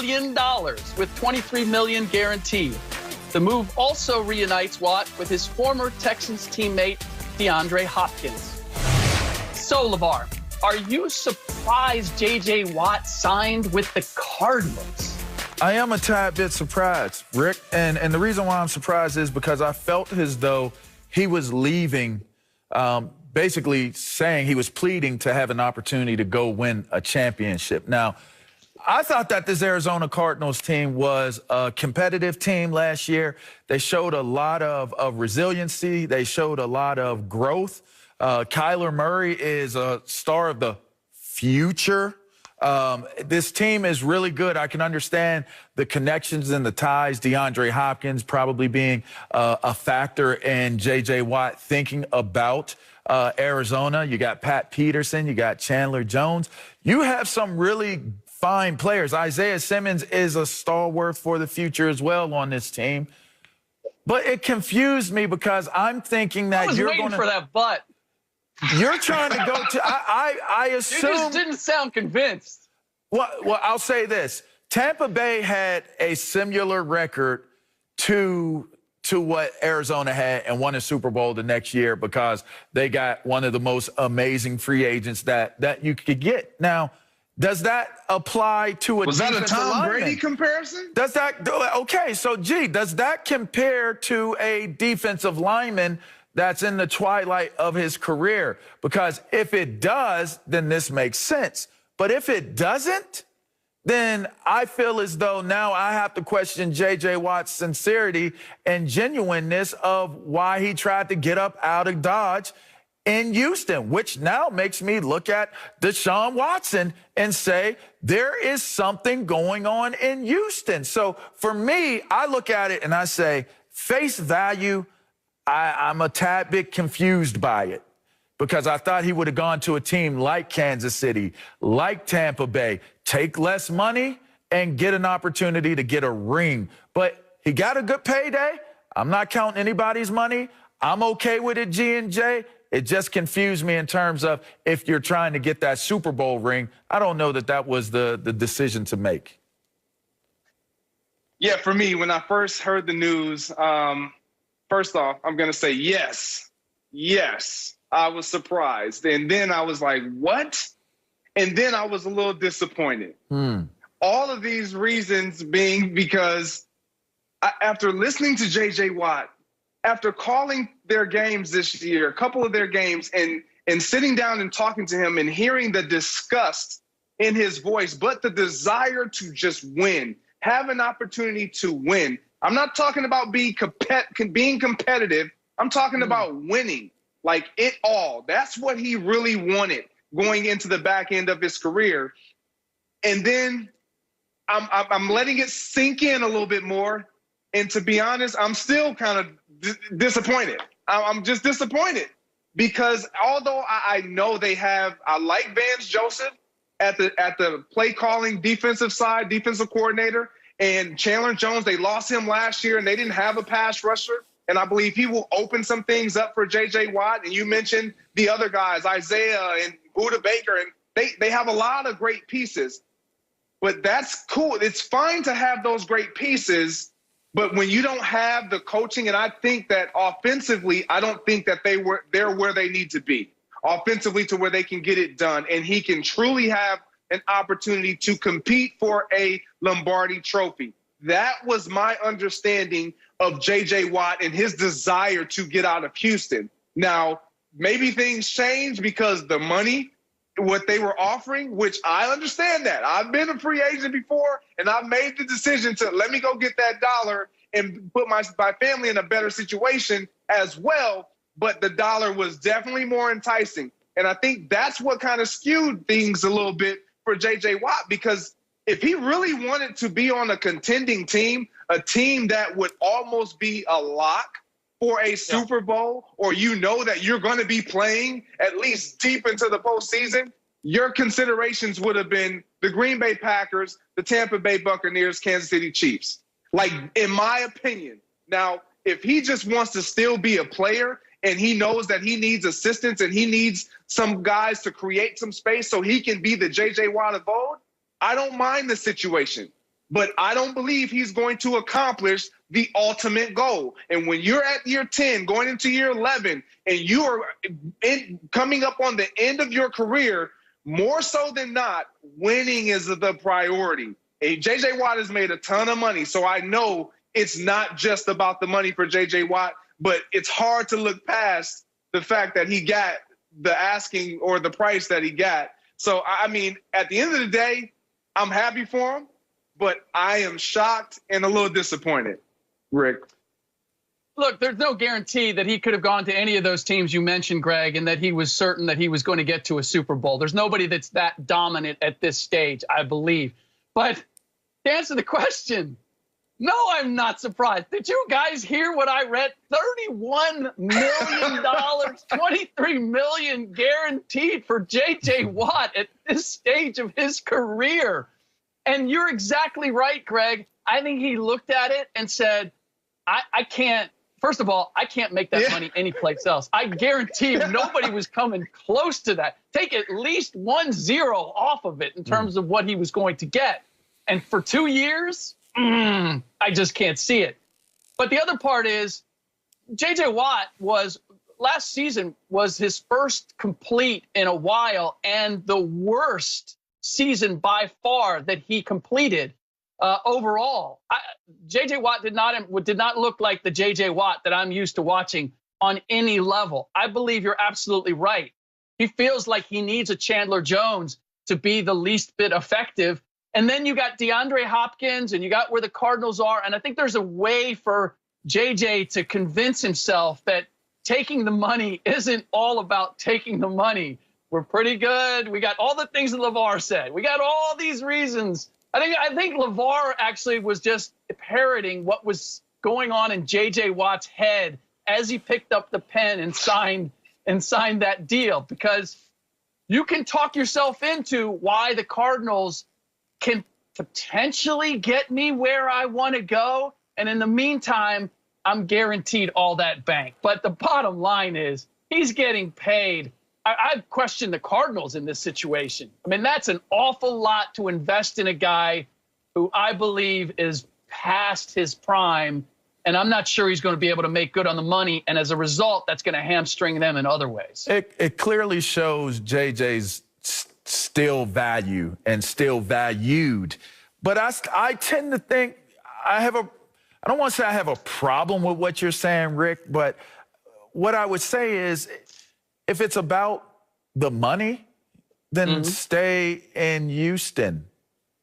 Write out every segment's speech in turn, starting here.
million with $23 million guaranteed. The move also reunites Watt with his former Texans teammate, DeAndre Hopkins. So, LeVar, are you surprised J.J. Watt signed with the Cardinals? I am a tad bit surprised, Rick. And the reason why I'm surprised is because I felt as though he was leaving, basically saying he was pleading to have an opportunity to go win a championship. Now, I thought that this Arizona Cardinals team was a competitive team last year. They showed a lot of resiliency. They showed a lot of growth. Kyler Murray is a star of the future. This team is really good. I can understand the connections and the ties. DeAndre Hopkins probably being a factor in J.J. Watt thinking about Arizona. You got Pat Peterson. You got Chandler Jones. You have some really fine players. Isaiah Simmons is a stalwart for the future as well on this team. But it confused me because I'm thinking that you're going to... for that butt. You're trying to go to... I assume... You just didn't sound convinced. Well, I'll say this. Tampa Bay had a similar record to what Arizona had and won a Super Bowl the next year because they got one of the most amazing free agents that you could get. Now, does that apply to a Was that a Tom lineman? Brady comparison? Does that okay, so does that compare to a defensive lineman that's in the twilight of his career? Because if it does, then this makes sense. But if it doesn't, then I feel as though now I have to question J.J. Watt's sincerity and genuineness of why he tried to get up out of Dodge in Houston, which now makes me look at Deshaun Watson and say there is something going on in Houston. So for me, I look at it and I say, face value, I'm a tad bit confused by it because I thought he would have gone to a team like Kansas City, like Tampa Bay, take less money and get an opportunity to get a ring. But he got a good payday. I'm not counting anybody's money. I'm okay with it, G&J. It just confused me in terms of if you're trying to get that Super Bowl ring. I don't know that was the decision to make. Yeah, for me, when I first heard the news, first off, I'm going to say yes. Yes, I was surprised. And then I was like, what? And then I was a little disappointed. All of these reasons being because after listening to J.J. Watt, after calling their games this year, a couple of their games, and sitting down and talking to him and hearing the disgust in his voice, but the desire to just win, have an opportunity to win. I'm not talking about being competitive. I'm talking about winning, like it all. That's what he really wanted going into the back end of his career. And then I'm letting it sink in a little bit more. And to be honest, I'm still kind of disappointed. I'm just disappointed because although I know I like Vance Joseph at the play calling defensive side, defensive coordinator, and Chandler Jones, they lost him last year and they didn't have a pass rusher. And I believe he will open some things up for J.J. Watt. And you mentioned the other guys, Isaiah and Buda Baker, and they have a lot of great pieces. But that's cool. It's fine to have those great pieces. But when you don't have the coaching, and I think that offensively, I don't think that they're where they need to be offensively to where they can get it done. And he can truly have an opportunity to compete for a Lombardi trophy. That was my understanding of J.J. Watt and his desire to get out of Houston. Now, maybe things change because the money, what they were offering, which I understand that. I've been a free agent before, and I've made the decision to let me go get that dollar and put my family in a better situation as well. But the dollar was definitely more enticing. And I think that's what kind of skewed things a little bit for J.J. Watt, because if he really wanted to be on a contending team, a team that would almost be a lock for a Super Bowl, or you know that you're going to be playing at least deep into the postseason, your considerations would have been the Green Bay Packers, the Tampa Bay Buccaneers, Kansas City Chiefs. Like, in my opinion. Now, if he just wants to still be a player and he knows that he needs assistance and he needs some guys to create some space so he can be the J.J. Watt of old, I don't mind the situation. but I don't believe he's going to accomplish the ultimate goal. And when you're at year 10, going into year 11, and you are coming up on the end of your career, more so than not, winning is the priority. J.J. Watt has made a ton of money, so I know it's not just about the money for J.J. Watt, but it's hard to look past the fact that he got the asking or the price that he got. So, I mean, at the end of the day, I'm happy for him, but I am shocked and a little disappointed, Rick. Look, there's no guarantee that he could have gone to any of those teams you mentioned, Greg, and that he was certain that he was going to get to a Super Bowl. There's nobody that's that dominant at this stage, I believe. But to answer the question, no, I'm not surprised. Did you guys hear what I read? $31 million, $23 million guaranteed for J.J. Watt at this stage of his career. And you're exactly right, Greg. I think he looked at it and said, I can't. First of all, I can't make that money anyplace else. I guarantee you nobody was coming close to that. Take at least 1-0 off of it in terms of what he was going to get. And for 2 years, I just can't see it. But the other part is J.J. Watt last season was his first complete in a while and the worst season by far that he completed overall. J.J. Watt did not look like the J.J. Watt that I'm used to watching on any level. I believe you're absolutely right. He feels like he needs a Chandler Jones to be the least bit effective. And then you got DeAndre Hopkins and you got where the Cardinals are. And I think there's a way for JJ to convince himself that taking the money isn't all about taking the money. We're pretty good. We got all the things that LeVar said. We got all these reasons. I think LeVar actually was just parroting what was going on in JJ Watt's head as he picked up the pen and signed that deal, because you can talk yourself into why the Cardinals can potentially get me where I want to go. And in the meantime, I'm guaranteed all that bank. But the bottom line is he's getting paid. I've questioned the Cardinals in this situation. I mean, that's an awful lot to invest in a guy who I believe is past his prime. And I'm not sure he's going to be able to make good on the money. And as a result, that's going to hamstring them in other ways. It clearly shows JJ's still value and still valued. But I tend to think I don't want to say I have a problem with what you're saying, Rick, but what I would say is if it's about the money, then stay in Houston.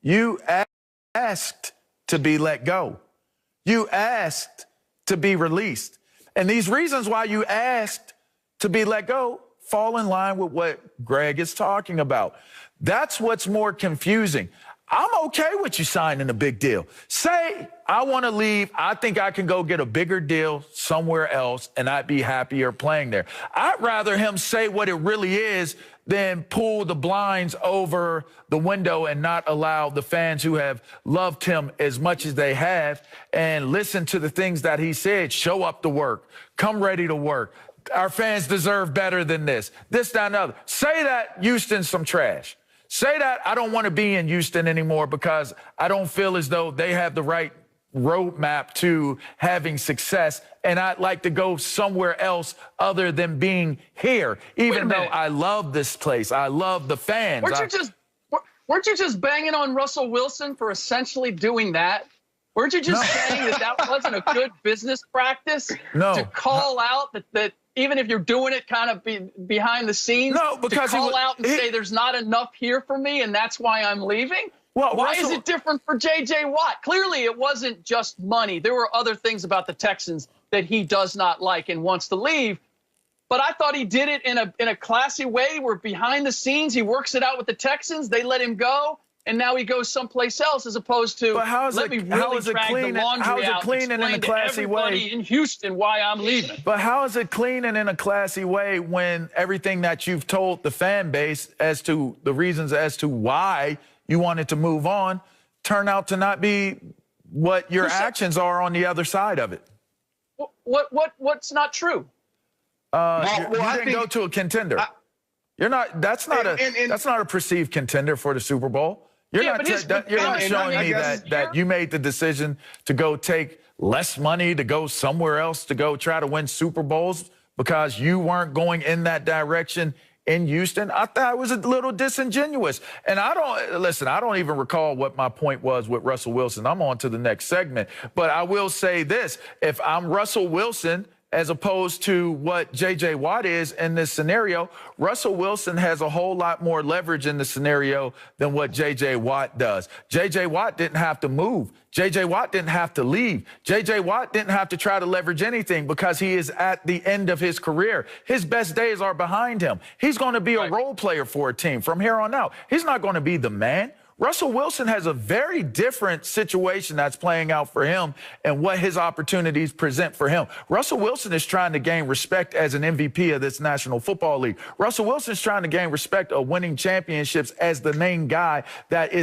You asked to be let go. You asked to be released. And these reasons why you asked to be let go fall in line with what Greg is talking about. That's what's more confusing. I'm okay with you signing a big deal. Say, I want to leave. I think I can go get a bigger deal somewhere else, and I'd be happier playing there. I'd rather him say what it really is than pull the blinds over the window and not allow the fans who have loved him as much as they have and listen to the things that he said. Show up to work. Come ready to work. Our fans deserve better than this. This, that, and the other. Say that Houston's some trash. Say that I don't want to be in Houston anymore because I don't feel as though they have the right roadmap to having success, and I'd like to go somewhere else other than being here, even though I love this place. I love the fans. Weren't you just banging on Russell Wilson for essentially doing that? Weren't you just saying that wasn't a good business practice to call out that even if you're doing it kind of behind the scenes, because to call out and say there's not enough here for me and that's why I'm leaving? Well, why is it different for J.J. Watt? Clearly, it wasn't just money. There were other things about the Texans that he does not like and wants to leave. But I thought he did it in a classy way where behind the scenes he works it out with the Texans. They let him go. And now he goes someplace else as opposed to let me really drag the laundry out and explain to everybody in Houston why I'm leaving. But how is it clean and in a classy way when everything that you've told the fan base as to the reasons as to why you wanted to move on turn out to not be what your actions are on the other side of it? What's not true? You didn't go to a contender. You're not. That's not a perceived contender for the Super Bowl. You're Yeah, not, but his- you're not and showing I me guess- that you made the decision to go take less money, to go somewhere else, to go try to win Super Bowls because you weren't going in that direction in Houston. I thought it was a little disingenuous. And I don't even recall what my point was with Russell Wilson. I'm on to the next segment. But I will say this. If I'm Russell Wilson, as opposed to what J.J. Watt is in this scenario, Russell Wilson has a whole lot more leverage in the scenario than what J.J. Watt does. J.J. Watt didn't have to move. J.J. Watt didn't have to leave. J.J. Watt didn't have to try to leverage anything because he is at the end of his career. His best days are behind him. He's going to be a role player for a team from here on out. He's not going to be the man. Russell Wilson has a very different situation that's playing out for him and what his opportunities present for him. Russell Wilson is trying to gain respect as an MVP of this National Football League. Russell Wilson is trying to gain respect of winning championships as the main guy that is